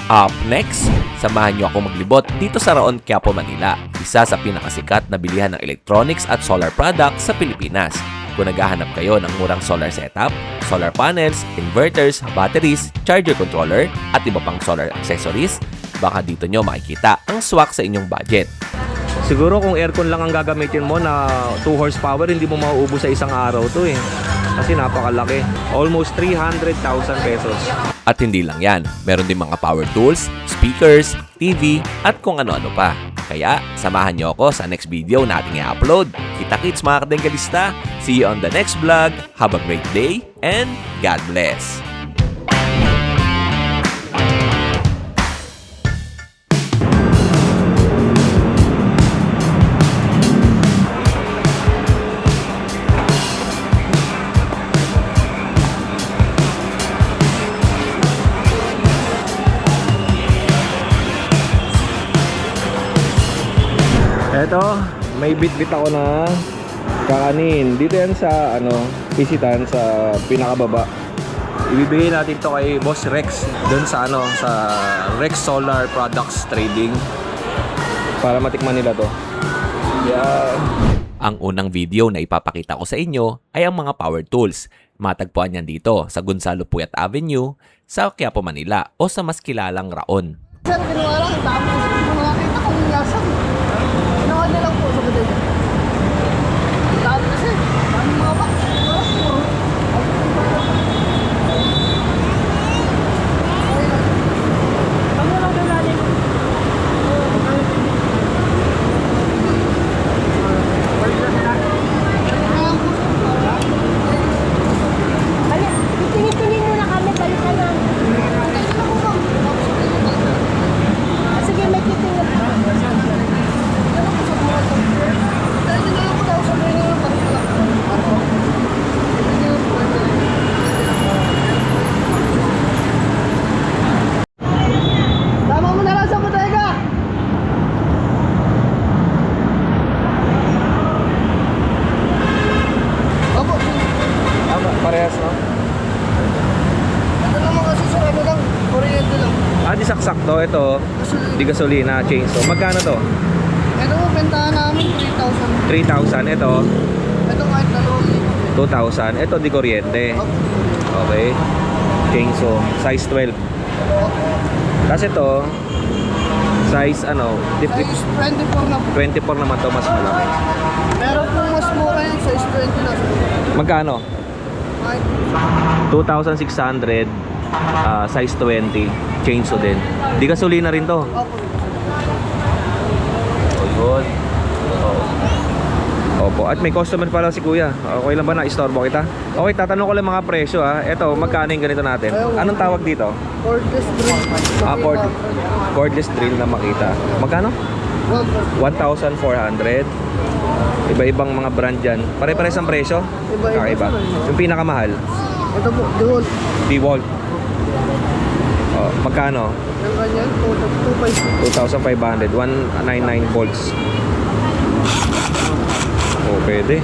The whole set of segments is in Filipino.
Up next, samahan niyo ako maglibot dito sa Raon, Quiapo, Manila, isa sa pinakasikat na bilihan ng electronics at solar products sa Pilipinas. Kung naghahanap kayo ng murang solar setup, solar panels, inverters, batteries, charger controller, at iba pang solar accessories, baka dito nyo makikita ang swak sa inyong budget. Siguro kung aircon lang ang gagamitin mo na 2 horsepower, hindi mo mauubos sa isang araw to eh. Kasi napakalaki. Almost 300,000 pesos. At hindi lang yan, meron din mga power tools, speakers, TV, at kung ano-ano pa. Kaya, samahan nyo ako sa next video na ating i-upload. Kita-kits mga kadenggalista! See you on the next vlog. Have a great day and God bless! Eto, may bit-bit ako na kakanin. Dito yan sa pisitan sa pinakababa. Ibibigay natin to kay Boss Rex doon sa sa Rex Solar Products Trading para matikman nila to. Yan. Ang unang video na ipapakita ko sa inyo ay ang mga power tools. Matagpuan yan dito sa Gonzalo Puyat Avenue sa Quiapo, Manila o sa mas kilalang Raon. Sir, ginawa lang, dami. Nakakita kong lasan. Ginawa niya lang po sa gaday. Dami kasi. Dami mga box. Ano lang din natin? Tingin-tingin muna kami, balik ka lang. Sige, may titingin. Tama mo na lang sa bodega. Opo. Parehas, no? Ito naman kasi sir, ano lang, kuryente lang. Di saksak to. Ito, di gasolina, chainsaw. Magkano to? Ito po, bentahan namin 3,000. 3,000. Ito, Ito kahit 2,000. 2,000. Ito, di kuryente. Opo. Okay. Chainsaw, size 12. Kasi ito, size Size 24 na po. 24 naman to, mas malaki. Meron po mas mura yung size 20 na. Magkano? Kahit 2,600, size 20, chainsaw din. Di gasolina rin to. opo. Oh, good. Opo, at may customer pala si Kuya. Okay lang ba na istorbo kita? Okay, tatanong ko lang mga presyo ha. Ito, magkano yung ganito natin? Anong tawag dito? Cordless drill. Cordless drill na makita. Magkano? 1,400. Iba-ibang mga brand dyan. Pare-pares ang presyo? Iba-iba. Kakaiba. Yung pinakamahal, Ito po, DeWalt. DeWalt. Oh, magkano? Yung ganyan, 2,500. 2,500. 199 volts. Oh, pwede.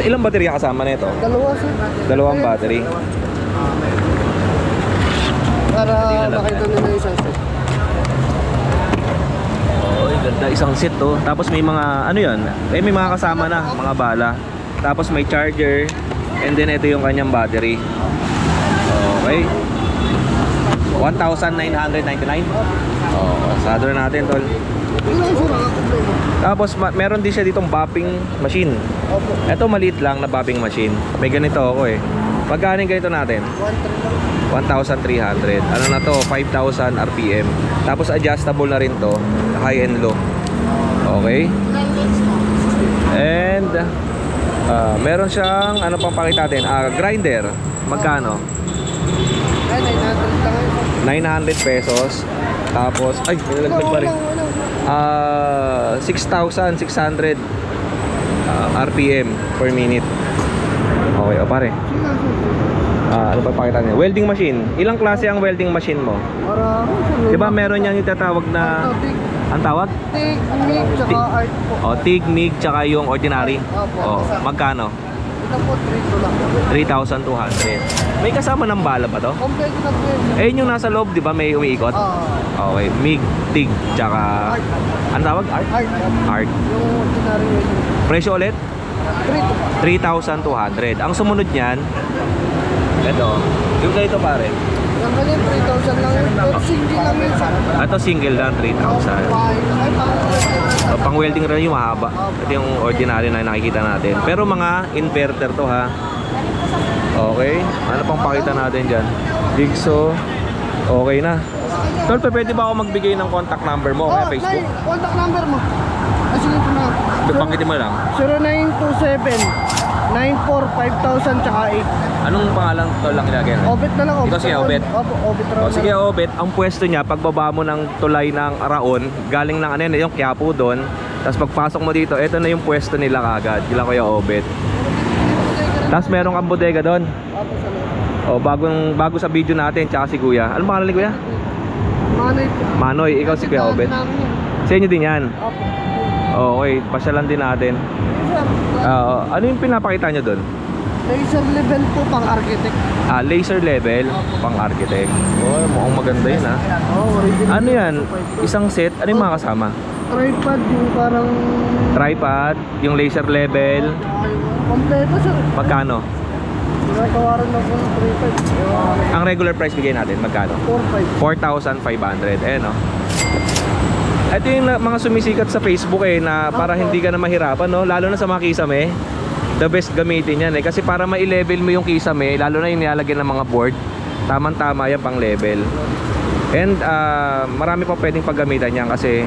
Ilang baterya kasama nito? Dalawa sir. Dalawang battery. Para makita nila yung size. Oh, ganda. Isang set to. Tapos may mga, ano yun? May mga kasama na, mga bala. Tapos may charger. And then ito yung kanyang battery. Okay. 1,999. Oh, sado na natin, tol. Ilan sir ang problema? Tapos meron din siya ditong bopping machine. Opo. Ito maliit lang na bopping machine. May ganito ako eh. Magkano yung ganito natin? 1,300 lang. 1,300. Ano na to? 5,000 RPM. Tapos adjustable na rin to. High and low. Okay. And meron siyang ano pang pakita natin? Grinder. Magkano? Ay, 900 lang yun. 900 pesos. Tapos ay, nilagdag pa rin. 6,600 RPM per minute. Okay, o pare. Ano pa pakita niya? Welding machine. Ilang klase ang welding machine mo? Para ako. Di ba meron yan yung tatawag na... Ang tawag? Technique, tsaka art po. O, TIG, MIG, tsaka yung ordinary. Opo. O, magkano? Ito lang po, 3 lang. 3,200. May kasama ng bala ba to? Kompleto na po yun. Eh, yung nasa loob, di ba, may umiikot? Okay, MIG, TIG, tsaka... Ano tawag? Art? Art. Art. Yung ordinary yun. Presyo ulit? 3 to pa. 3,200. Ang sumunod niyan, ito. Yung ganito pare. Yung ganyan, 3,000 lang yun. Pero single lang yun sa... Ito single lang, 3,000. Ay, Pang welding rin yung mahaba. Ito yung ordinary na nakikita natin. Pero mga inverter to ha. Okay. Ano pang pakita natin dyan? Jigsaw. Okay na. Tol, pwede ba ako magbigay ng contact number mo kaya Facebook? Contact number mo. Sige po na. Banggitin mo lang. 0927-94-5000 tsaka 8. Anong pangalan tol lang ilagay natin? Obit na lang. Ikaw si Obet? Opo, Obit O sige Obet, ang pwesto niya pagbaba mo ng tulay ng Araon, galing ng ano yun, yung Quiapo doon. Tapos pagpasok mo dito, ito na yung pwesto nila kagad. Kila Kuya Obet. Tapos meron kang bodega doon. Opo, sa O loob. bago sa video natin, tsaka si Kuya. Anong pangalan ni Kuya? Manoy po. Manoy, ikaw si Kuya Obet. Sa inyo din yan. Opo. Okay, pasyalan din natin. Ano yung pinapakita nyo doon? Laser level po pang architect. Laser level, pang architect. Oh, mukhang maganda yun ha. Original. Ano yan? Isang set, ano yung mga kasama? Tripod yung parang... Tripod, yung laser level, Kompleto sir. magkano? Ginagawaran na po ng tripod. Ang regular price bigay natin, magkano? 4-5. 4,500, no? Ito yung mga sumisikat sa Facebook na para hindi ka na mahirapan, no? Lalo na sa mga kisame, the best gamitin yan kasi para ma-level mo yung kisame, lalo na yung nilalagyan ng mga board, tamang-tama yan pang level. And marami pa pwedeng paggamitan yan kasi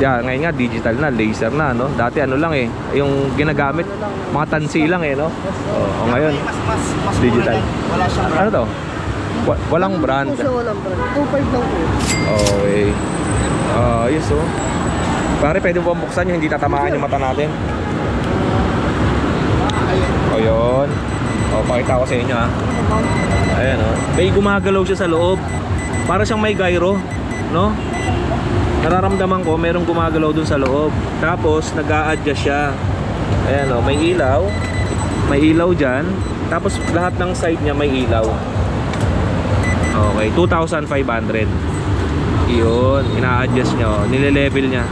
ngayon nga digital na, laser na, no? Dati ano lang yung ginagamit, mga tansi lang no? O ngayon, Mas digital. Wala siyang brand. Ano to? Walang brand. Po siya, walang brand. 2.5 lang po. Okay. Yes oh. Pare, pwede mo buksan yung hindi tatamaan yung mata natin. O yun. O, pakita ko sa inyo ha. Ayan o. May gumagalaw siya sa loob. Para siyang may gyro, no? Nararamdaman ko, merong gumagalaw dun sa loob. Tapos, nag-a-adjust siya. Ayan o, may ilaw. May ilaw dyan. Tapos, lahat ng side niya may ilaw. Okay, 2,500. Yun, ina-adjust niya, nile-level niya.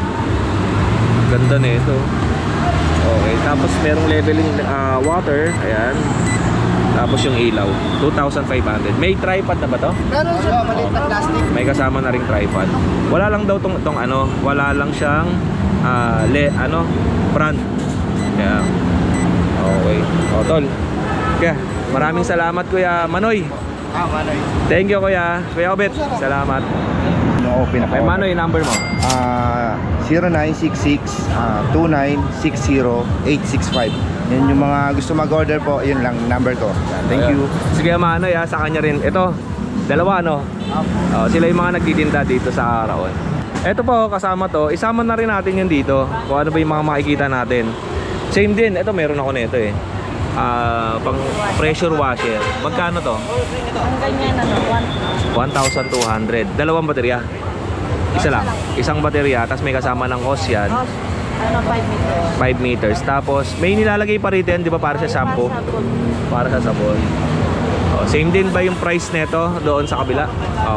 Ganda na ito. Okay, tapos merong leveling water, ayan. Tapos yung ilaw, 2,500. May tripod na ba to? Meron siya maliit na plastic. May kasama na ring tripod. Wala lang daw tong ano, wala lang siyang brand. Kaya okay. O tol. Kaya maraming salamat Kuya Manoy. Manoy. Thank you Kuya Obet. Salamat. Open May Manoy, number mo. 0966-2960-865. Yan yung mga gusto mag-order po, yun lang number ko. Thank you. Sige Manoy sa kanya rin. Ito, dalawa no? Sila yung mga nagtitinda dito sa Araon. Ito po, kasama to. Isama na rin natin yun dito. Kung ano ba yung mga makikita natin. Same din, ito meron ako nito pang pressure washer. Magkano to? Ang ganyan, 1,200. Dalawang baterya. Isa lang. Isang baterya, tapos may kasama ng hose yan. 5 meters. 5 meters. Tapos may nilalagay pa rito yan, di ba, para sa shampoo? Para sa sabon. Same din ba yung price nito doon sa kabila?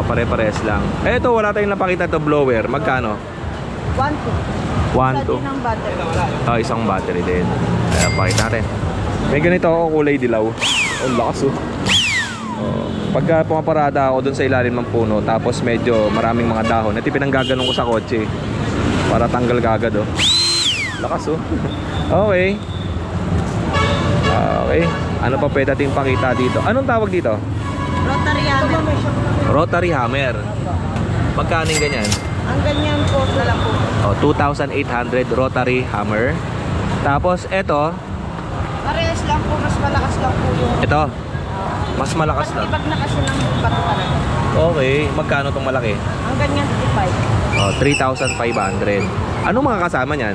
Pare-pares lang. Ito, wala tayong napakita to blower. Magkano? 1, 1, 2. ng battery. Isang battery din. Pakita natin. May ganito ako kulay dilaw. Ang lakas Pagka pumaparada ako doon sa ilalim ng puno, tapos medyo maraming mga dahon, ito pinanggaganon ko sa kotse para tanggal kagad lakas Okay. Okay. Ano pa pwede natin pakita dito? Anong tawag dito? Rotary hammer. Rotary hammer. Magkano yung ganyan? Ang ganyan po na lang po. 2,800 rotary hammer. Tapos eto, Parehas lang po, mas malakas lang po yung... ito. Mas malakas na. Pag nakasi ng bato talaga. Okay, magkano tong malaki? Ang ganyan, 55. 3,500. Anong mga kasama niyan?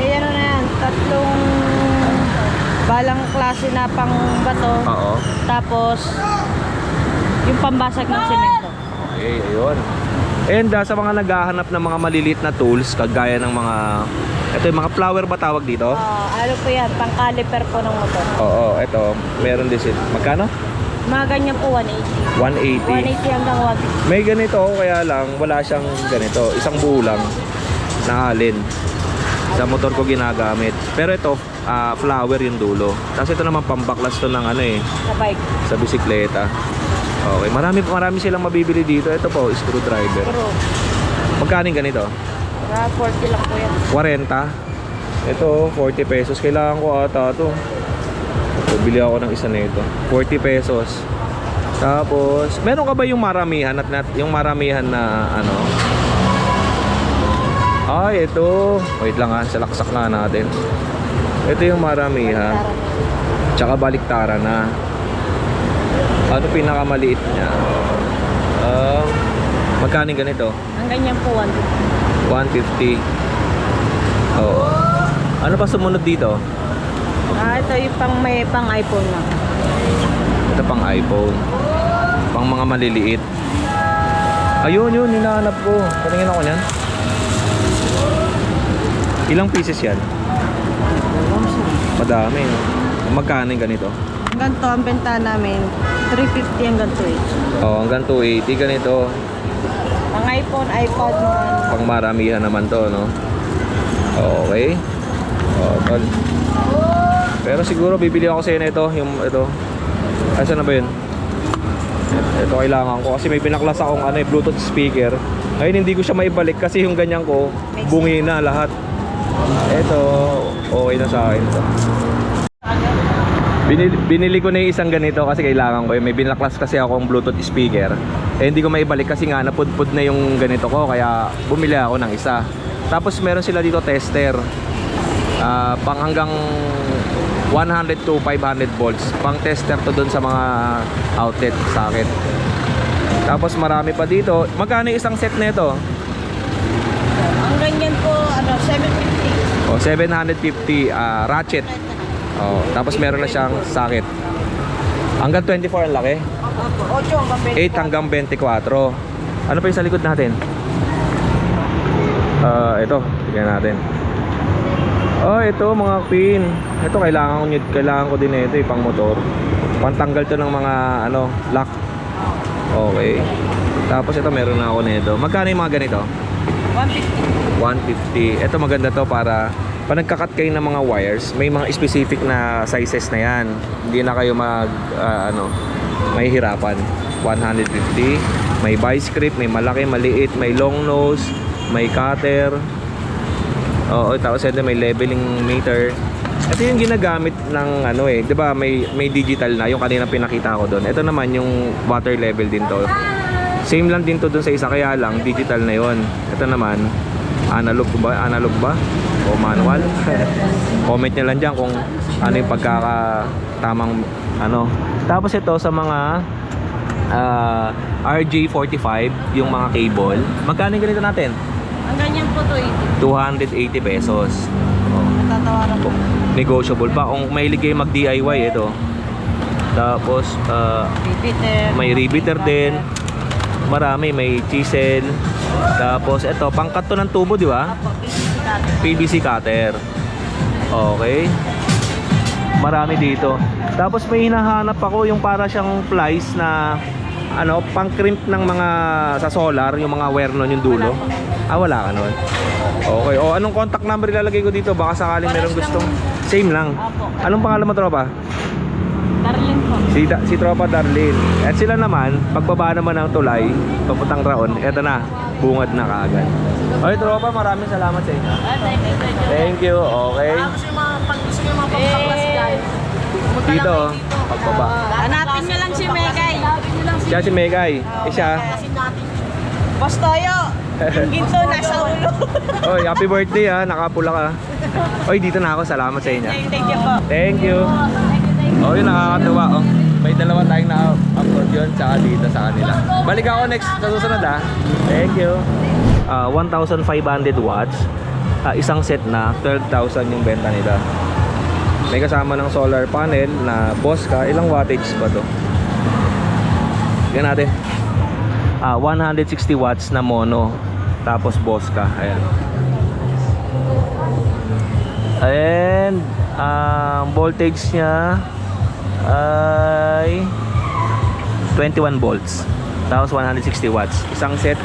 Eh, ano na yan, 3 balang klase na pang bato. Oo. Tapos, yung pambasag ng semento. Okay, ayun. And sa mga naghahanap ng mga maliliit na tools, kagaya ng mga Ito yung mga flower ba tawag dito? Ano po yan, pang caliper po ng motor. Oo, ito. Meron din sila. Magkano? Mga ganyan po, 180. 180. 180 hanggang 150. May ganito, kaya lang wala siyang ganito. Isang buo lang na alin. Sa motor ko ginagamit. Pero ito, flower yung dulo. Tapos ito naman pambaklas to ng ano eh, Sa bike. sa bisikleta. Okay, marami silang mabibili dito. Ito po, screwdriver. Pero, Magkano yung ganito? 40 lang po yan. 40. Ito, 40 pesos. Kailangan ko ata ito. So, bili ako ng isa nito. 40 pesos. Tapos, meron ka ba yung maramihan yung maramihan na ano? Ay, ito. Wait lang ha, salaksak nga natin. Ito yung maramihan. Tsaka baliktaran na. Ano pinakamaliit niya? Magkano yung ganito? Ang ganyan po, 150. 150. Oo. Ano pa sumunod dito? Ito yung may pang iPhone na. Ito pang iPhone. Pang mga maliliit. Ayun, yun, hinahanap ko. Patingin ako niyan. Ilang pieces yan? Madami, no? Magkano yung ganito? Ganito ang benta namin, 350 hanggang 280. Oh, hanggang 280 ganito. Pang iPhone, iPod, Pang maramihan naman to, no? Okay. Oh, tol. Pero siguro bibili ako sa nito, yung ito. Asa na ba yun? Ito kailangan ko kasi may pinaklas akong ano, Bluetooth speaker. Ngayon hindi ko siya maibalik kasi yung ganyan ko bungi na lahat. Ito, okay na sa akin to. Binili ko na yung isang ganito kasi kailangan ko. May binaklas kasi akong Bluetooth speaker. Eh hindi ko maibalik kasi nga napudpud na yung ganito ko kaya bumili ako ng isa. Tapos meron sila dito tester. Pang hanggang 100 to 500 volts. Pang tester to doon sa mga outlet sa akin. Tapos marami pa dito. Magkano yung isang set nito? Ang ganyan po, 750. Oh, 750 ratchet. Oh, tapos meron na siyang socket. Hanggang 24 ang laki. 8 hanggang 8 hanggang 24. 24. Ano pa yung sa likod natin? Ito, tingnan natin. Oh, ito mga pin. Ito kailangan ko din ito, pang motor. Pantanggal to ng mga ano, lock. Okay. Tapos ito meron na ako nito. Magkano yung mga ganito? 150. 150. Ito maganda to para pag nagkakat kayo ng mga wires, may mga specific na sizes na yan. Hindi na kayo may hirapan. 150. May vice grip, may malaki, maliit, may long nose, may cutter. Oo, tapos ito may leveling meter. Ito yung ginagamit ng ano 'di ba? May digital na yung kanina pinakita ko doon. Ito naman yung water level din to. Same lang din to doon sa isa kaya lang digital na 'yon. Ito naman analog ba o manual? Comment niyo lang diyan kung ano yung pagkakatamang ano. Tapos ito sa mga RJ45 yung mga cable. Magkano yung ganito natin? Ang ganyan po, 280. 280 pesos. Tatawaran po. Negotiable pa kung mahilig kayo mag DIY ito. Tapos Repeater. may repeater din. Marami, may chisel. Tapos ito, pangkat to ng tubo, di ba? PVC cutter. Okay. Marami dito. Tapos may hinahanap ako yung para siyang plies na ano, pang crimp ng mga sa solar, yung mga wire nun, yung dulo. Wala ka nun. Okay. O anong contact number ilalagay ko dito? Baka sakaling meron gustong. Same lang. Anong pangalan mo, tropa? Darling po. Si tropa Darlene. At sila naman, pagbaba naman ng tulay, papuntang Raon, eto na, bungad na kaagad. Okay, tropa, maraming salamat sa inyo. Thank you. Okay. Gusto yung mga pang-class guys. Dito, pagbaba. Hanapin niyo lang si Megay. Siya si Megay. Siya. Boss Toyo. Yung ginto nasa ulo. Oy, happy birthday ha. Nakapula ka. Oy, dito na ako. Salamat sa inyo. Thank you po. Thank you. Oh, yun, nakakatuwa. Oh. May dalawa tayong na-upload yun, tsaka dito sa kanila. Balik ako next sa susunod ha. Thank you. 1,500 watts. Isang set na 12,000 yung benta nila. May kasama ng solar panel na Bosca. Ilang wattage ba to? Tingnan natin. 160 watts na mono. Tapos Bosca. Ayan. And ang voltage niya ay 21 volts. Tapos 160 watts. Isang set,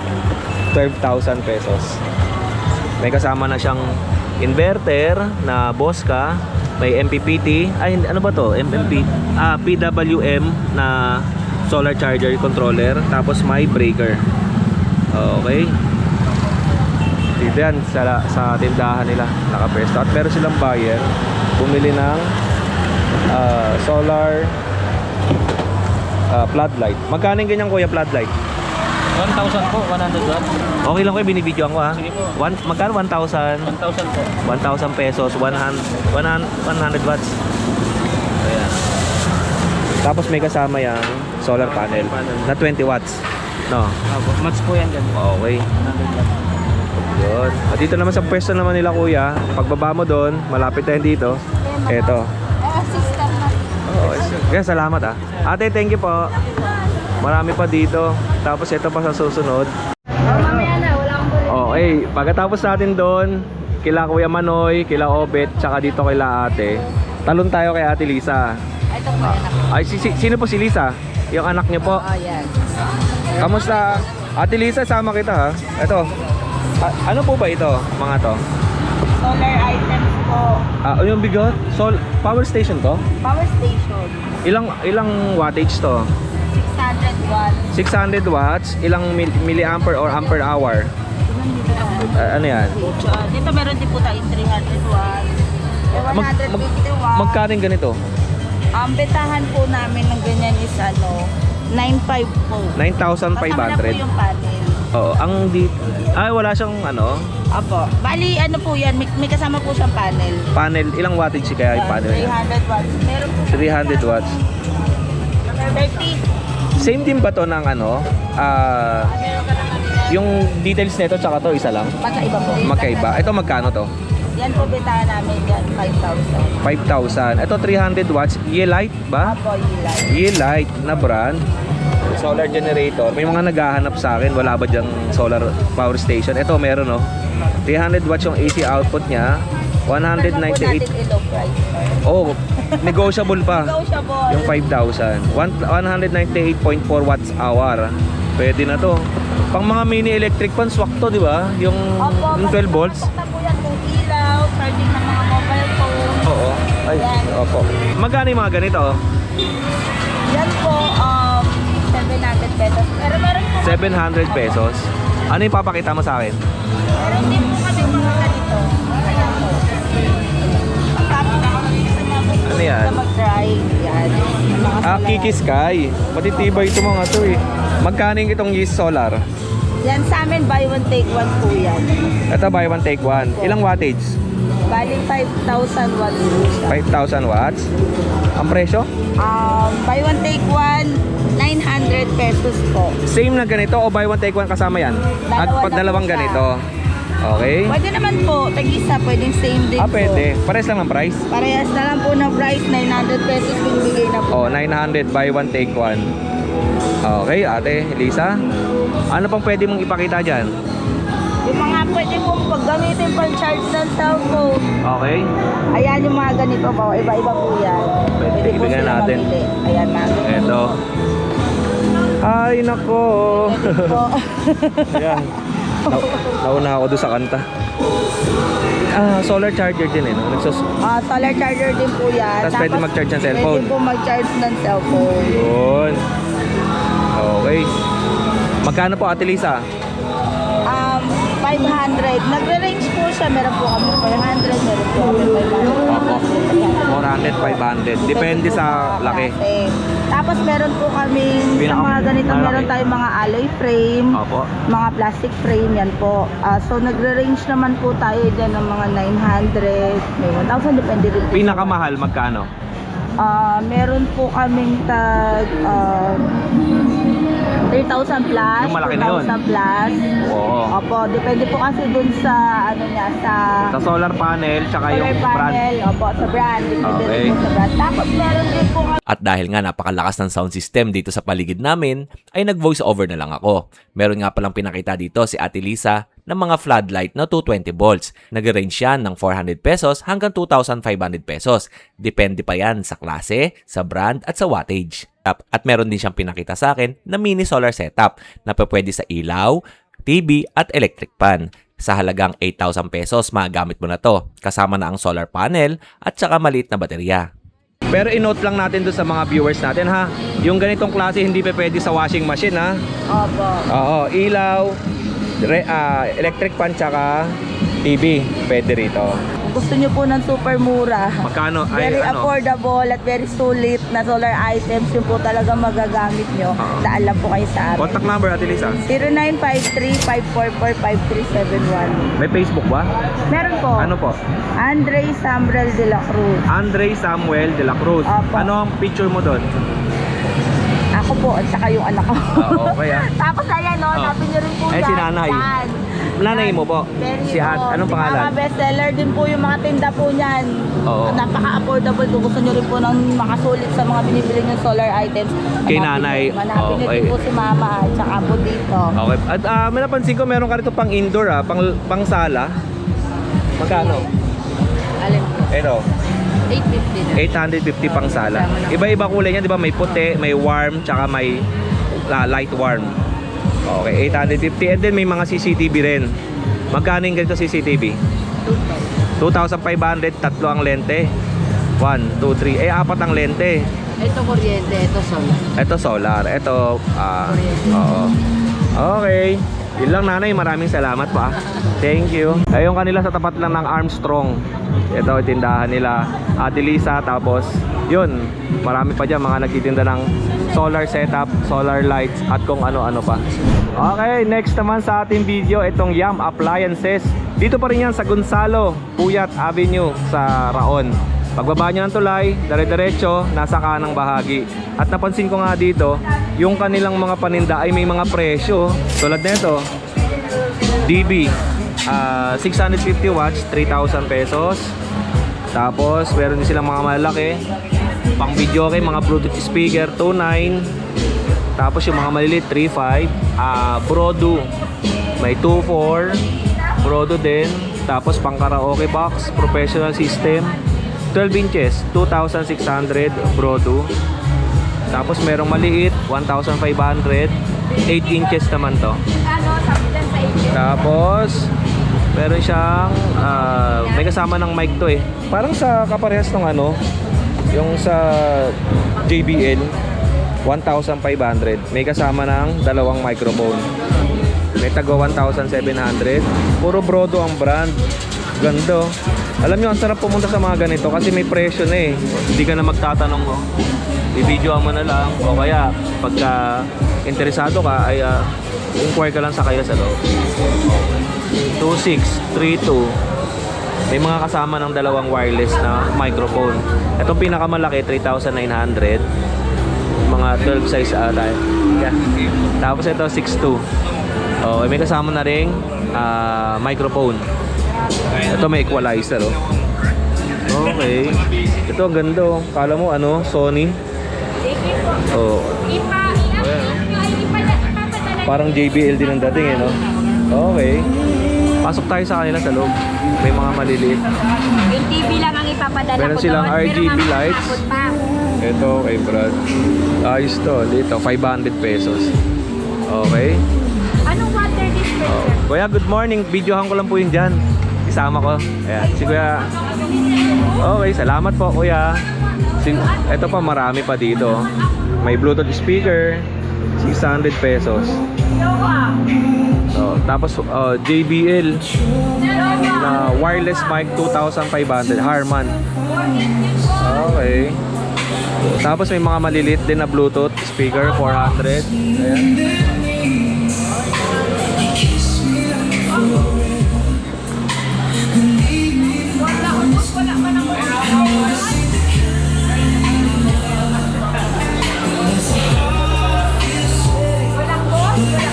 12,000 pesos. May kasama na siyang inverter na Bosca. May MPPT. Ay, ano ba to? PWM na solar charger controller. Tapos may breaker. Okay. Dito yan sa tindahan nila. Nakapresto. At meron silang buyer. Bumili ng solar floodlight. Magkano yung ganyan kuya floodlight? 1,000 po, 100 watts. Okay lang kuya, binibidyoan ko ha. Sige po. Magkano? 1,000? 1,000 po. 1,000 pesos, 100 watts. Ayan. Tapos may kasama yung solar panel na 20 watts. No? Match po yan dyan. Okay. 100 watts. Yun. At dito naman sa pwesto naman nila kuya, pagbaba mo doon, malapit tayo dito. Eto. Sister na. Oh, kaya salamat ah. Ate, thank you po. Marami pa dito. Tapos ito pa sa susunod. Mamaya na, wala akong balik. Okay, pagkatapos natin doon, kila Kuya Manoy, kila Obet, tsaka dito kila ate. Talon tayo kay Ate Lisa. Ito po yan. Ay, sino po si Lisa? Yung anak niyo po. Oh, yan. Kamusta? Ate Lisa, sama kita ha. Ito. Ano po ba ito, mga to? Solar items po. Yung bigot? Power station to? Power station. Ilang wattage to? 600 watts. 600 watts, ilang milliampere or ampere hour? Ano yan? Dito meron din po tayo 300 watts. 150 watts. Magkano yung ganito? Ang bentahan po namin ng ganyan is 9,500 po. 9,500. Kasama na po yung panel. Oo, wala siyang Apo. Bali, po yan, may kasama po siyang panel. panel. Ilang wattage kaya yung panel niya? 300 watts. Meron po 300 watts. 30. Same din ba to ng Meron ka naman yung details nito tsaka to isa lang? magkaiba po. Magkaiba. Ito magkano to? Yan po bentahan namin yan, 5,000. 5,000. Ito 300 watts. Ye-Light ba? Apo, yun. Ye-Light na brand. Solar generator. May mga naghahanap sa akin. Wala ba dyang solar power station? Ito meron 300 watts yung AC output niya. 198. Low price. Oh, negotiable pa. Negotiable. Yung 5,000. 198.4 watts hour. Pwede na to. Pang mga mini electric fan, swak to, di ba? Yung 12 volts. Opo, po yan kung ilaw, charging ng mga mobile phone. Oo. Ay, opo. Magkano yung mga ganito? Yan po, 700 pesos. Pero meron po 700 pesos. Ano yung papakita mo sa akin? Meron din po kami mga ganito. Ayan po. Pagkapit na kami sa mga gusto Ano yan? na mag-try. Yan. Mga solar. Kiki Sky. Matitibay ito mga to eh. Magkano yung itong Yeast Solar? Yan sa amin, buy one take one po yan. Ito buy one take one. Ilang wattage? Bali 5,000 watts po siya. 5,000 watts. Ang presyo? Buy one take one, 900 pesos po. Same na ganito o buy one take one kasama yan? At Dalawa pag na dalawang po siya. ganito. Okay. Pwede naman po, tag-isa, pwedeng same din po. Pwede. Pares lang ang price. Parehas na lang po ng price, 900 pesos binibigay na po. 900 buy one take one. Okay, ate Lisa. Ano pang pwede mong ipakita dyan? Yung mga pwede pong paggamitin pang charge ng cellphone. Okay. Ayan yung mga ganito po, iba-iba po yan. Pwede po ibigay sila natin. mamili. Ayan, mga ganito Eto. Ay, nako. po. Ayan. Nauna ako doon sa kanta. Solar charger din no? Solar charger din po yan. Tapos pwede mag-charge ng cellphone. Pwede po mag-charge ng cellphone. Yun. Okay. Magkano po, Ate Lisa? 500. Nagre-range po siya. Meron po kami 500, meron po kami 500. 400, 500. Depende sa laki. Tapos meron po kami sa mga ganito, meron tayong mga alloy frame, Opo. mga plastic frame, yan po. So nagre-range naman po tayo dyan ng mga 900, may 1,000, depende rin po. Pinakamahal, magkano? Meron po kaming tag 3,000 plus, Yung malaki na yun. 2,000 plus. Oo. Opo, depende po kasi dun sa ano niya, sa Sa solar panel, tsaka yung solar brand. panel. Opo, sa brand. Depende Okay. rin po sa brand. Tapos meron din po kami At dahil nga napakalakas ng sound system dito sa paligid namin, ay nag-voice over na lang ako. Meron nga palang pinakita dito si Ate Lisa ng mga floodlight na 220 volts. Nag-range yan ng 400 pesos hanggang 2,500 pesos. Depende pa yan sa klase, sa brand at sa wattage. At meron din siyang pinakita sa akin na mini solar setup na pwede sa ilaw, TV at electric pan. Sa halagang 8,000 pesos, magagamit mo na to. Kasama na ang solar panel at saka maliit na baterya. Pero i-note lang natin doon sa mga viewers natin ha, yung ganitong klase hindi pa pwede sa washing machine ha. Opo. Oo, ilaw, electric pan tsaka TV pwede rito. Kung gusto nyo po ng super mura, Magkano? Ay, very ano? affordable at very sulit na solar items, yung po talaga magagamit nyo. Daan lang po kayo sa amin. Contact number, Ate Lisa. 0953-544-5371. May Facebook ba? Meron po. Ano po? Andre Samuel de la Cruz. Andre Samuel de la Cruz. Opo. Ano ang picture mo doon? Ako po at saka yung anak ko. Okay ah. Tapos ayan, no, hanapin nyo rin po Ay, yan. si nanay. Yan. Nanay mo po? Very Si Han. po. Anong Si pangalan? Mga bestseller din po yung mga tinda po niyan. Oo. Napaka-affordable. Kung gusto nyo rin po ng makasulit sa mga binibili nyo solar items. Kay hanapin nanay. nyo. Hanapin nyo Okay. din po si mama at saka po dito. Okay. At may napansin ko meron ka rito pang indoor pang sala. Magkano? Alin po? Ito. 850 na. 850 pang sala. Iba-iba kulay niya, 'di ba? May puti, may warm, tsaka may light warm. Okay, 850 and then may mga CCTV rin. Magkano yung ganito CCTV? 2,500, tatlo ang lente. 1, 2, 3. Apat ang lente. Ito kuryente, ito solar. Ito solar, ito oo. Okay. Yun lang nanay, maraming salamat pa. Thank you. Ayun kanila sa tapat lang ng Armstrong. Ito tindahan nila Ate Lisa. Tapos yun, marami pa dyan mga nagtitinda ng solar setup, solar lights at kung ano-ano pa. Okay, next naman sa ating video, itong Yam Appliances. Dito pa rin yan sa Gonzalo Puyat Avenue sa Raon. Pagbaba nyo ng tulay, dire-diretso, nasa kanang bahagi. At napansin ko nga dito, yung kanilang mga paninda ay may mga presyo. Tulad nito, DB, 650 watts, 3,000 pesos. Tapos, meron din silang mga malaki. Pang video okay, mga Bluetooth speaker, 2.9. Tapos yung mga maliliit, 3.5. Brodo, may 2.4. Brodo din. Tapos pang karaoke box, professional system. 12 inches, 2,600 Brodo. Tapos merong maliit, 1,500. 8 inches naman to. Tapos meron siyang may kasama ng mic to eh. Parang sa kaparehas ng yung sa JBL 1,500. May kasama ng dalawang microphone. May tago 1,700. Puro Brodo ang brand. Ganda. Alam nyo, ang sarap pumunta sa mga ganito kasi may presyo na eh. Hindi ka na magtatanong mo. I-videoan mo na lang. O kaya, pagka interesado ka, ay inquire ka lang sa kayo sa loob. 2632. May mga kasama ng dalawang wireless na microphone. Itong pinakamalaki, 3,900. Mga 12 size tayo. Yeah. Tapos ito, 6.2. Oh, may kasama na ring microphone. Ito may equalizer oh. Okay. Ito ang ganda oh. Kala mo Sony. Oh. Parang JBL din ang dating no. Okay. Pasok tayo sa kanila sa loob. May mga maliliit. Yung TV lang ang ipapadala Meron ko silang doon, pero RGB mamaya lights. hapon pa. Ito kay Brad. Ayos to. Dito, 500 pesos. Okay. Anong water dispenser? Kuya, good morning. Videohan ko lang po yun dyan. Isama ko. Ayan. Si Kuya. Okay, salamat po Kuya. Ito pa, marami pa dito. May Bluetooth speaker. 600 pesos. Tapos JBL na wireless mic 2,500. Harman. Okay. Tapos may mga maliliit din na Bluetooth speaker 400. Ayan.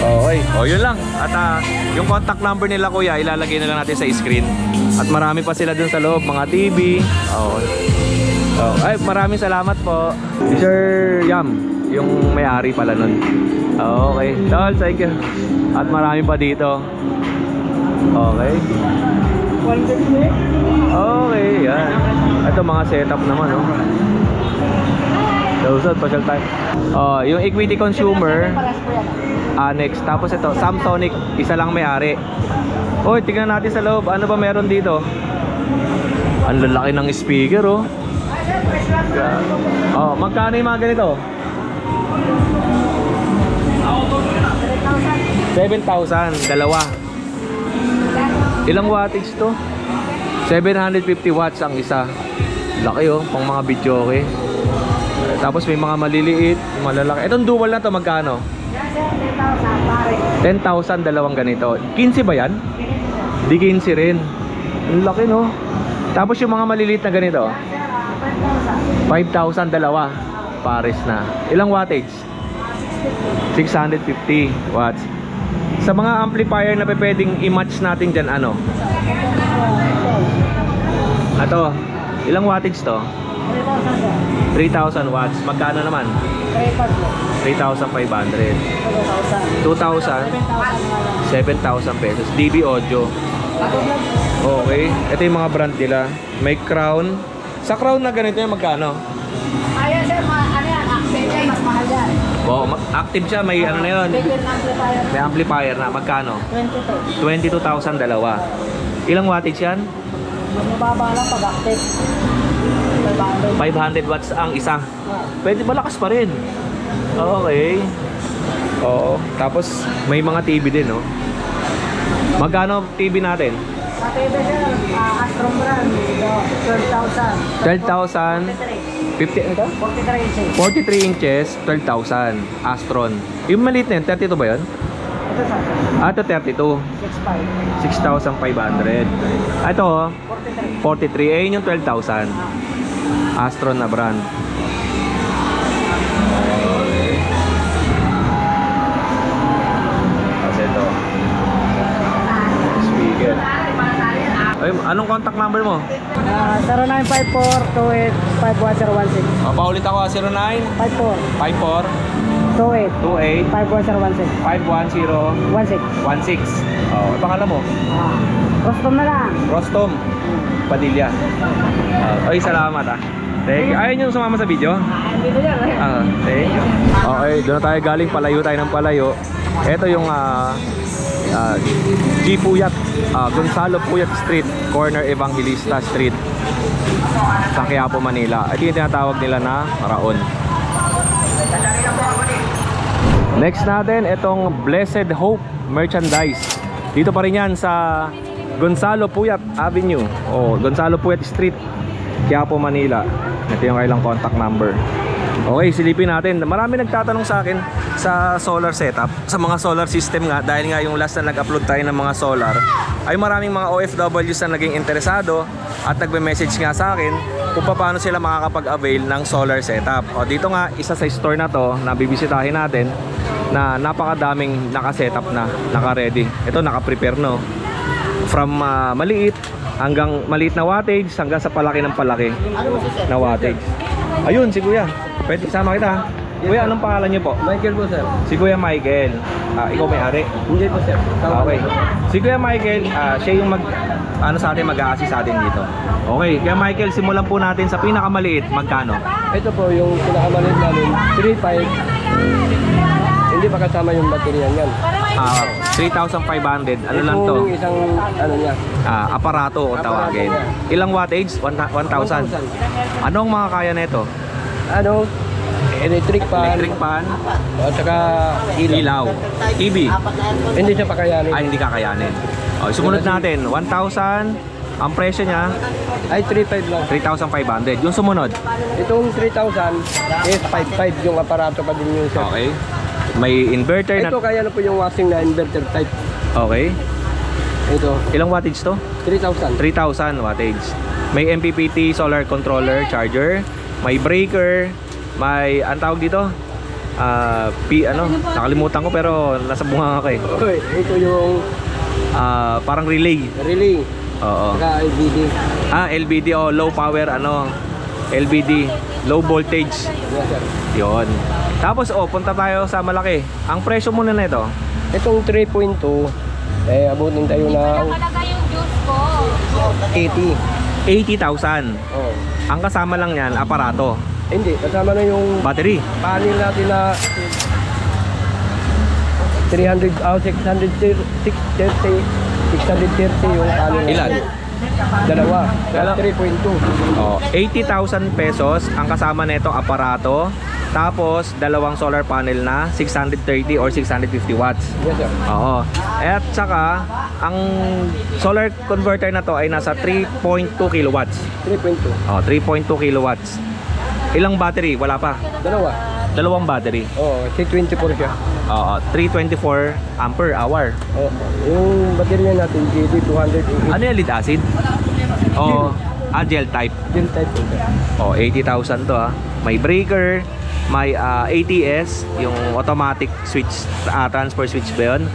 Okay. Yun lang. At yung contact number nila Kuya, ilalagay na lang natin sa screen. At marami pa sila dun sa loob, mga TV. Ay, maraming salamat po. Sir Yam, yung may-ari pala nun. Okay. Tol, thank you. At marami pa dito. Okay. Okay, yan. Ito mga setup naman, oh. Dausad, pasyal tayo. Oh, yung equity consumer, annex. Tapos ito, Samsonic, isa lang may-ari. Oy, tingnan natin sa loob. Ano ba meron dito? Ang lalaki ng speaker, oh. Oh, magkano yung mga ganito? 7,000, dalawa. Ilang wattage to? 750 watts ang isa. Laki, oh, pang mga video, okay. Tapos may mga maliliit, malalaki. Itong dual na to magkano? 10,000 dalawang ganito. 15 ba yan? Di 15 rin. Ang laki, no? Tapos yung mga maliliit na ganito 5,000 dalawa. Pares na. Ilang wattage? 650 watts. Sa mga amplifier na pwedeng i-match natin dyan, ano? Ato, ilang wattage to? 3,000 watts. Magkano naman? 3,500. 2,000? 7,000 pesos. DB Audio. Okay. Ito yung mga brand nila. May Crown. Sa Crown na ganito yung magkano? Ayan sir, ano yan, active yan, mas mahal yan. Oh, active siya. May ano na yun. Bigyan amplifier. May amplifier na. Magkano? 22. 22,000 dalawa. Ilang wattage yan? Mas mababa lang pag active. 500 watts ang isa. Pwede malakas pa rin. Okay. Oo. Tapos may mga TV din, no? Magkano TV natin? Sa TV sir, Astron brand, 12,000. 12,000. 50 ito? 43 inches. 43 inches, 12,000. Astron. Yung maliit na yun, 32 ba yun? Ito sir, Ito 32. 6,500. 6,500. Ito, 43. Ayun yung 12,000. Astron na brand. Kasi ito. Speaker. Ay, anong contact number mo? 0954-28-51016. Paulit ako, 09 54 28 28-51016. 510 16. Oh, pangalan mo? Custom na lang. Rostom Padilla. Ay, salamat, ah. Thank you. Ayaw nyo sumama sa video? Dito yan. Thank you. Okay, doon na tayo galing. Palayo tayo ng palayo. Ito yung G. Puyat, Gonzalo Puyat Street, corner Evangelista Street, sa Quiapo, Manila. Ito yung tinatawag nila na Raon. Next natin, itong Blessed Hope merchandise. Dito pa rin yan sa Gonzalo Puyat Avenue o Gonzalo Puyat Street, Quiapo, Manila. Ito yung kailang contact number. Okay, silipin natin. Marami nagtatanong sa akin sa solar setup, sa mga solar system nga, dahil nga yung last na nag-upload tayo ng mga solar ay maraming mga OFWs na naging interesado at nagme-message nga sa akin kung paano sila makakapag-avail ng solar setup. O dito nga, isa sa store na to na bibisitahin natin na napakadaming naka-setup na, naka-ready. Ito naka-prepare, no? From maliit hanggang maliit na wattage hanggang sa palaki ng palaki na wattage. Ayun, si Kuya. Pwede sama kita. Kuya, anong pangalan niyo po? Michael po, sir. Si Kuya Michael. Ikaw may-ari? Hindi po, sir. Okay. Si Kuya Michael, siya yung sa atin, mag-a-assist sa atin dito. Okay, Kuya Michael, simulan po natin sa pinakamaliit. Magkano? Ito po yung pinakamalit namin, 3.5. Hindi pa kasama yung baterya niyan. 3,500. Ano lang to? Yung isang, ano niya, Aparato o tawagin. Ilang wattage? 1,000. Anong mga kaya nito? ano, electric fan, Electric fan, at saka ilaw. ilaw, TV. Hindi siya pakayanin. Ay, hindi kakayanin. O, sumunod natin, 1,000. Ang presyo niya, Ay, 3.5 lang. 3,500. Yung sumunod, Itong 3,000 is 5.5 yung aparato pa din yung sir. okay. May inverter na. Ito kaya na po yung washing na inverter type. Okay. Ito, Ilang wattage to? 3,000. 3,000 wattage. May MPPT solar controller charger, may breaker, may ang tawag dito? Nakalimutan ko pero nasa bunga ko eh. Okay, ito yung Parang relay. relay. Oo. Saka LVD. LBD o low power LBD, low voltage. Yes, sir. 'Yon. Tapos punta tayo sa malaki. Ang presyo muna nito, Itong 3.2 Eh, abutin tayo Hindi ng nakalagay yung juice ko. 80. 80,000. Oh. Ang kasama lang yan, aparato, Hindi, kasama na yung battery. panel natin na 630 yung panel. Ilan? Dalawa. Dalawa. 3.2. Oh, 80,000 pesos ang kasama nito aparato. Tapos dalawang solar panel na 630 or 650 watts. Yes, sir. Oo. At saka ang solar converter na to ay nasa 3.2 kilowatts. 3.2. Oh, 3.2 kilowatts. Ilang battery? Wala pa. Dalawa. Dalawang battery. Oh, C24 siya. Oo, 324 ampere hour. Oh, yung baterya natin, GD280. Ano yan, lead acid? Oo. Gel type. Gel type po siya. Oh, 80,000 to ah. May breaker, may ATS, yung automatic switch, transfer switch ba yun?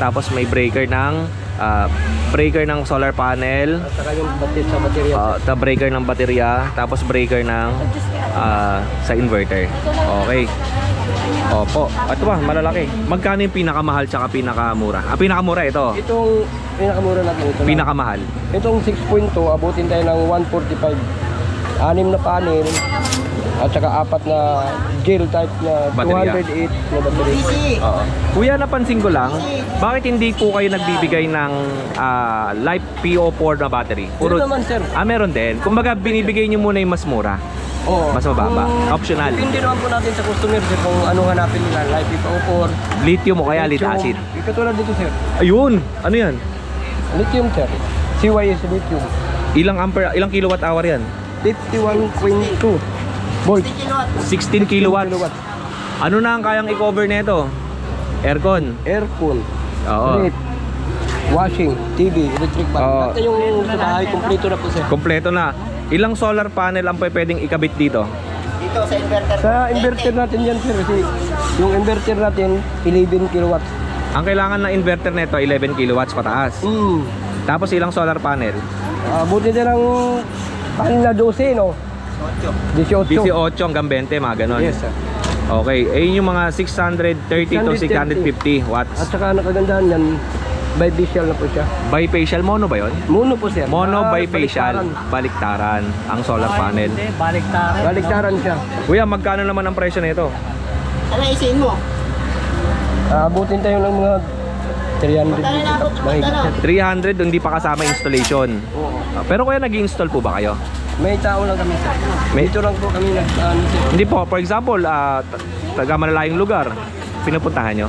Tapos may breaker ng solar panel, At saka yung sa baterya. breaker ng baterya, tapos breaker ng sa inverter. Okay. Opo. Ito ba, malalaki. Magkano yung pinakamahal tsaka pinakamura? Pinakamura ito. Itong pinakamura natin ito. Pinakamahal. Itong 6.2, abutin tayo ng 145. 6 na panel at saka 4 na gel type na Baterya. 208 na baterya. Oo. Kuya, napansin ko lang, bakit hindi po kayo nagbibigay ng Life PO4 na battery? Puro naman, sir. Meron din. Kumbaga, binibigay nyo muna yung mas mura. Oo. Mas mababa. Optional. Depende naman po natin sa customer, sir, kung ano hanapin nila. Life PO4. Lithium o kaya lead acid. Katulad dito, sir. Ayun! Ano yan? Lithium, sir. CYS lithium. Ilang kilowatt hour yan? 51.2 volt. 16 kilowatts. Ano na ang kayang i-cover nito? Aircon. Aircon. Oo. Rate. Washing. TV. Electric fan. Oo. At yung sa bahay, kompleto na po, sir. Kompleto na. Ilang solar panel ang pwedeng ikabit dito? Sa inverter natin yan, sir. Kasi yung inverter natin, 11 kilowatts. Ang kailangan ng inverter nito 11 kilowatts pataas. Tapos ilang solar panel? Buti na lang panel na 12, no? 18. 18 hanggang 20, mga ganon. Yes, sir. Okay, ayun yung mga 630 to 650 watts. At saka nakagandaan yan, bifacial na po siya. Bifacial mono ba yun? Mono po, sir. Mono Ah, bifacial, baliktaran ang solar panel. Baliktaran siya. Kuya, magkano naman ang presyo nito? Abutin tayo ng mga 300. Mahigit, sir. 300, hindi pa kasama installation. Pero kuya, nag-install po ba kayo? May tao lang kami, sir. Dito lang po kami sir. Hindi po, for example, taga malalayong lugar, pinupuntahan nyo?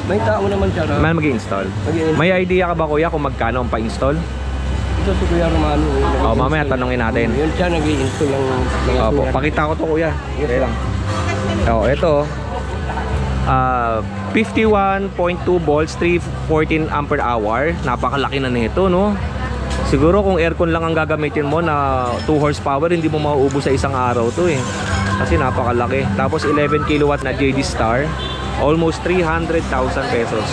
May tao naman siya na Man mag-install. mag-i-install. May idea ka ba kuya kung magkano ang pa-install? Ito si Kuya Romano. Mamaya tanongin natin. Yun siya nag-i-install ng mga Opo, surat. pakita ko to kuya. Okay lang. Ito. 51.2 volts, 314 ampere hour. Napakalaki na nito, no? Siguro kung aircon lang ang gagamitin mo na 2 horsepower, hindi mo mauubos sa isang araw to eh. Kasi napakalaki. Tapos 11 kilowatt na JD Star. Almost 300,000 pesos.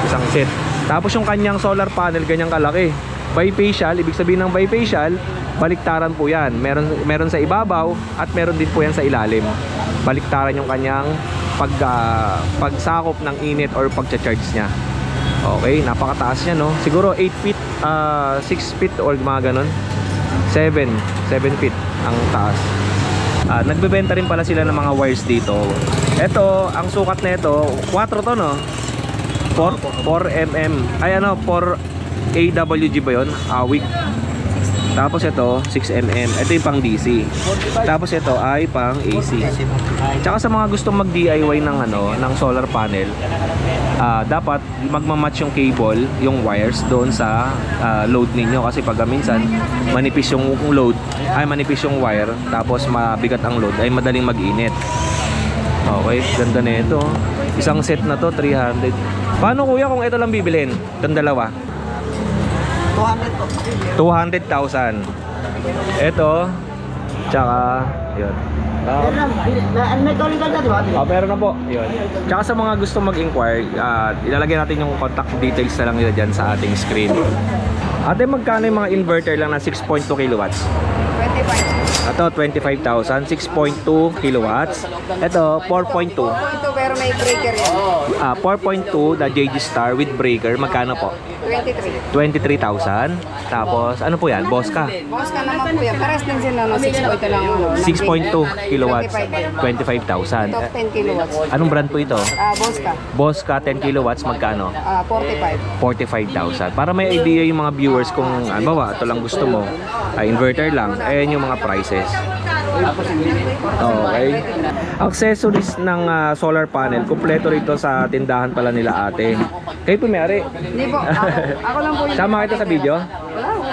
Isang set. Tapos yung kanyang solar panel, ganyang kalaki. Bifacial, ibig sabihin ng bifacial, baliktaran po yan. Meron sa ibabaw at meron din po yan sa ilalim. Baliktaran yung kanyang pagsakop ng init or pagcha-charge niya. Okay, napakataas niya, no? Siguro 8 feet, 6 feet or mga ganon. 7 feet ang taas. Nagbebenta rin pala sila ng mga wires dito. Ito, ang sukat na ito, 4 to, no? 4 mm. Ay ano, 4 AWG ba yun? Awig. Tapos ito, 6 mm. Ito yung pang DC. Tapos ito ay pang AC. Tsaka sa mga gustong mag-DIY ng ng solar panel, dapat magmamatch yung cable, yung wires doon sa load ninyo, kasi pag minsan manipis yung load, ay manipis yung wire, tapos mabigat ang load, ay madaling mag-init. Okay, ganda na ito. Isang set na to, 300. Paano kuya kung ito lang bibilhin? Itong dalawa? 200,000. Ito, tsaka, yun. Meron na po. Yun. Tsaka sa mga gusto mag-inquire, ilalagay natin yung contact details na lang nila dyan sa ating screen. Ate, magkano yung mga inverter lang na 6.2 kilowatts? Ito, 25,000. 6.2 kilowatts. Ito, 4.2. Pero may breaker yan. 4.2 na JG Star with breaker. Magkano po? 23. 23,000. Tapos, ano po yan? Bosca. Boss ka naman po yan. Pares din sila, no? 6.2 lang. 6.2 kilowatts. 25,000. 25,000. Top 10 kilowatts. Anong brand po ito? Boss ka. Bosca 10 kilowatts. Magkano? 45. 45,000. Para may idea yung mga viewers kung, bawa, ito lang gusto mo. Inverter lang. Ayan yung mga prices. Okay. Accessories ng solar panel, kumpleto rito sa tindahan pala nila ate. Kayo po may-ari? Hindi po. Ako lang po yung... Sama kita sa video?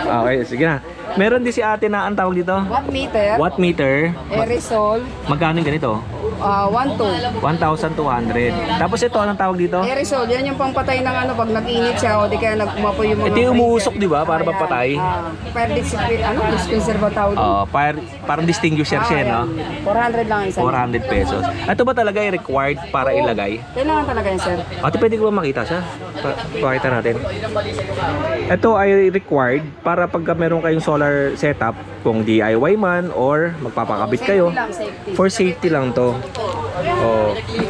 Okay, sige na. Meron din si ate na ang tawag dito? Watt meter. Watt meter. Aerosol. Magkano yung ganito? 1.2. 1,200. Tapos ito, anong tawag dito? Aerosol, yan yung pangpatay ng ano pag nag-init siya o di kaya nag-umapoy yung mga... Ito yung umuusok, di ba? Para mapatay. Fire dispenser ba tawag? Parang distinguisher siya, no? 400 lang isa. 400 pesos. Ito ba talaga ay required para ilagay? Kailangan talaga yun, sir. Ate, pwede ko ba makita siya? Pakita natin. Ito ay required para pagka meron kayong solar setup, kung DIY man or magpapakabit kayo. Safety lang, safety. For safety lang to.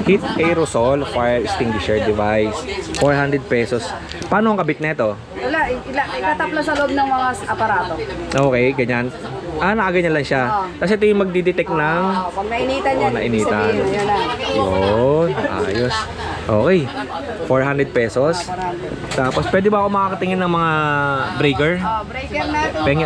Heat aerosol fire extinguisher device. 400 pesos. Paano ang kabit nito? Wala, itatap lang sa loob ng mga aparato. Okay, ganyan. Nakaganyan lang siya. Tapos ito yung magdidetect ng... Pag nainitan yan, nainitan. ibig sabihin, yun na. Yun, ayos. Okay, 400 pesos. Tapos pwede ba ako makakatingin ng mga breaker? Breaker natin.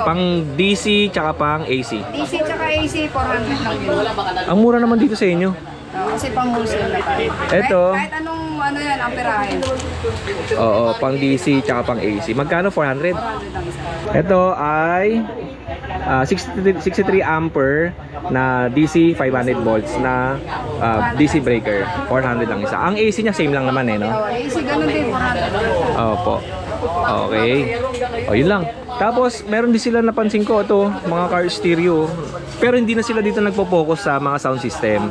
Pang DC tsaka pang AC. DC tsaka AC, 400 lang yun. Ang mura naman dito sa inyo. Kasi pang wholesale na tayo. Ito. Kahit anong ano yan, amperahe. Oo, pang DC tsaka pang AC. Magkano? 400? 400 lang isa. Ito ay 63 ampere na DC 500 volts na DC breaker. 400 lang isa. Ang AC niya same lang naman eh, no? AC, ganun din, 400. Opo. Okay. O, yun lang. Tapos, meron din sila napansin ko ito, mga car stereo. Pero hindi na sila dito nagpo-focus sa mga sound system.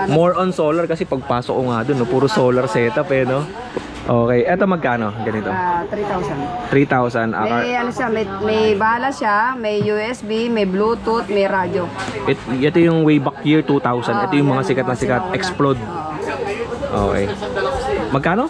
More on solar kasi pagpasok ko nga dun, no? Puro solar setup eh, no? Okay. Eto magkano? Ganito. 3,000. 3,000. May ano siya, may bala siya, may USB, may Bluetooth, may radyo. Ito yung way back year 2000. Ito yung mga sikat na sikat. Explode. Okay. Magkano?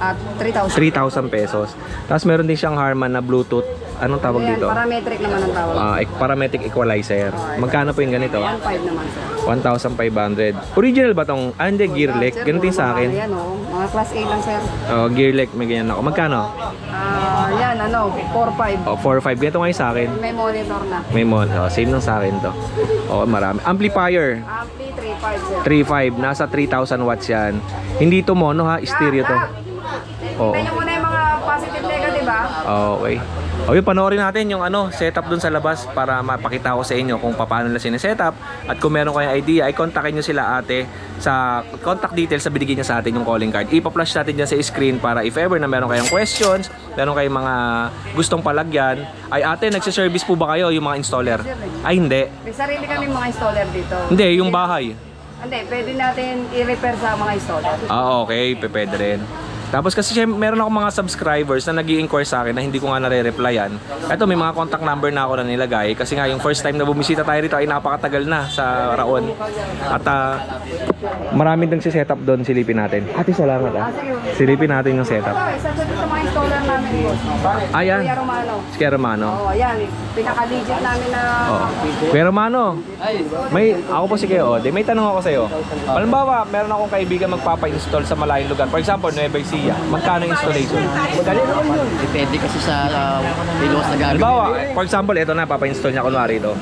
At 3,000. 3,000 pesos. Tapos meron din siyang Harman na Bluetooth. Anong tawag Ayan, dito? parametric naman ang tawag. Parametric equalizer. Magkano po yung ganito? 1.5 naman sir. 1,500. Original ba tong? Hindi, Gearlek. Ganito yung sa akin. Yan o, mga class A lang sir. Gearlek, may ganyan ako. Magkano? Yan, 4.5. 4,500. Ganito nga yung sa akin. May monitor na. May same lang sa akin to. Marami. Amplifier. Ampli 3.5 sir. 3,500. Nasa 3,000 watts yan. Hindi to mono ha, stereo to. Oo. Tingnan nyo muna yung mga positive negative ba? Okay. Yun, panoorin natin yung setup dun sa labas para mapakita ko sa inyo kung paano nila sinesetup. At kung meron kayong idea, ay kontakin nyo sila ate sa contact details na binigay niya sa atin yung calling card. Ipa-flash natin dyan sa screen para if ever na meron kayong questions, meron kayong mga gustong palagyan, ay ate, nagsiservice po ba kayo yung mga installer? Ay hindi. May sarili kami mga installer dito. Hindi, yung bahay. Hindi, pwede natin i-repair sa mga installer. Okay, pwede rin. Tapos kasi meron ako mga subscribers na nag-i-inquire sa akin na hindi ko nga nare-replyan. Ito, may mga contact number na ako na nilagay kasi nga yung first time na bumisita tayo rito ay napakatagal na sa Raon. At maraming nang si-setup doon, silipin natin. Ate, salamat Silipin natin yung setup. Ito, isa sa mga installer namin boss. Ayan. Kuya Romano. Si Kuya Romano. Yan. Pinaka-legit namin na... Kuya Romano, ako po si Kuya Ode. May tanong ako sa iyo. Halimbawa, meron akong kaibigan magpapa-install sa malayong lugar. For example, Nueva Ecija. Magkano yung installation? Madali naman yun. Depende kasi sa kilos na gamit. Halimbawa, for example, ito na, papa-install niya kunwari ito.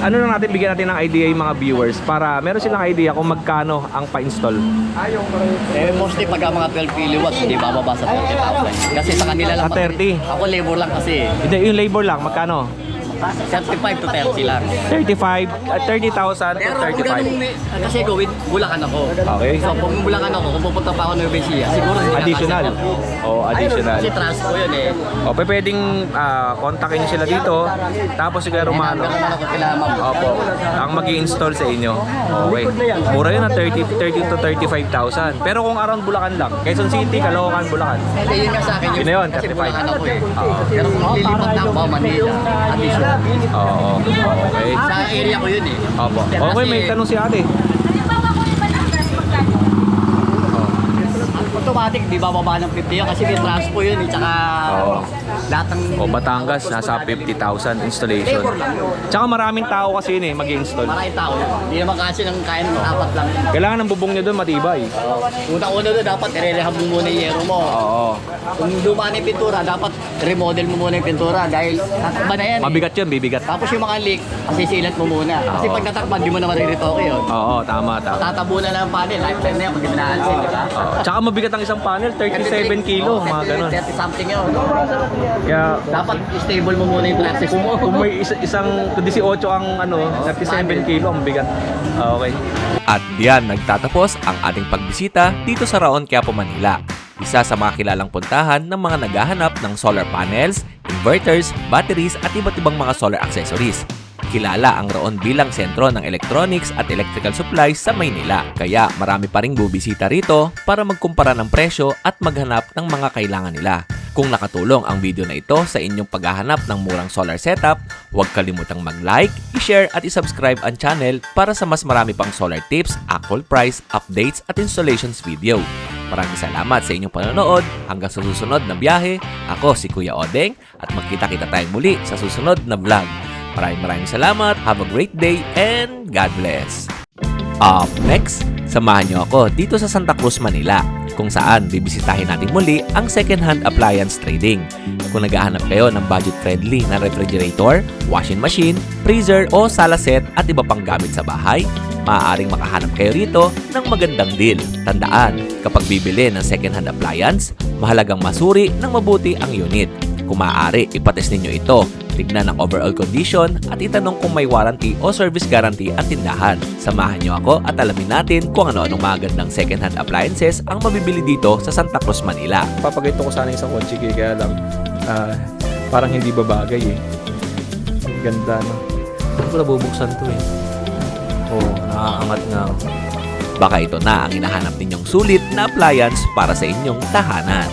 Ano lang natin, bigyan natin ng idea yung mga viewers para meron silang idea kung magkano ang pa-install. Mostly pagka mga 12 kilowatts, hindi bababa sa 30,000. Kasi sa kanila lang. Sa 30? Ako labor lang kasi. Hindi, yung labor lang, magkano? 35 to 30 lang. 30,000 to Pero 35. kung ganun, kasi gawin, Bulacan ako. Okay. So kung Bulacan ako, kung pupunta pa ako ng Nueva Ecija, siguro hindi Additional. Additional. Kasi transpo yun eh. Pwedeng kontakin niyo sila dito. Tapos si Kuya Romano. Ganun ako kila ma'am. Opo. Ang mag-i-install sa inyo. Okay. Mura yun, 30 to 35,000. Pero kung around Bulacan lang, Quezon City, Caloocan, Bulacan. Hindi, yun nga sa akin Yun na yun, kasi 35. Bulacan ako eh. Pero kung lilipat na ako, Manila, additional. Oo. Okay. Sa area ko yun eh. Opo. Okay, may tanong si ate. Halimbawa ko yung Batangas, magkano? Automatic, di bababa ng 50 yun kasi may transpo yun eh. Tsaka Oo. lahat ng... O Batangas, nasa 50,000 installation. Tsaka maraming tao kasi yun eh, mag-install. Maraming tao. Hindi naman kasi ng kaya ng apat lang. Kailangan ng bubong niya doon matibay. Una-una doon, dapat i-rehab mo muna yung yero mo. Oo. Kung luma na yung pintura, dapat remodel mo muna yung pintura dahil tatakba na yan eh. Mabigat yun, bibigat. Tapos yung mga leak, masisilat mo muna. Kasi pag natakban, di mo naman riritoke yun. Oo, tama. Tatabunan na ng panel, lifetime na yan, pag ginaasin, di ba? Tsaka mabigat ang isang panel, 37 kilo, mga ganun. 30 something yun. Kaya Dapat stable mo muna yung traffic mo. kung may isang 18 ang 37 kilo, ang bigat. Okay. At diyan nagtatapos ang ating pagbisita dito sa Raon, Quiapo, Manila. Isa sa mga kilalang puntahan ng mga naghahanap ng solar panels, inverters, batteries at iba't ibang mga solar accessories. Kilala ang Raon bilang sentro ng electronics at electrical supplies sa Maynila. Kaya marami pa ring bubisita rito para magkumpara ng presyo at maghanap ng mga kailangan nila. Kung nakatulong ang video na ito sa inyong paghahanap ng murang solar setup, huwag kalimutang mag-like, i-share at i-subscribe ang channel para sa mas marami pang solar tips, actual price, updates at installations video. Maraming salamat sa inyong panonood. Hanggang sa susunod na biyahe, ako si Kuya Odeng at magkita-kita tayong muli sa susunod na vlog. Maraming salamat, have a great day, and God bless! Up next, samahan niyo ako dito sa Santa Cruz, Manila, kung saan bibisitahin natin muli ang second-hand appliance trading. Kung naghahanap kayo ng budget-friendly na refrigerator, washing machine, freezer o sala set at iba pang gamit sa bahay, maaaring makahanap kayo rito ng magandang deal. Tandaan, kapag bibili ng second-hand appliance, mahalagang masuri ng mabuti ang unit. Kung maaari, ipatest ninyo ito. Tignan ang overall condition at itanong kung may warranty o service guarantee ang tindahan. Samahan niyo ako at alamin natin kung ano-anong mga gandang second-hand appliances ang mabibili dito sa Santa Cruz, Manila. Papagayto ko sana isang kotse kaya lang parang hindi babagay eh. Ganda no. Hindi ko nabubuksan to eh. Oo, nakakangat nga. Baka ito na ang hinahanap ninyong sulit na appliance para sa inyong tahanan.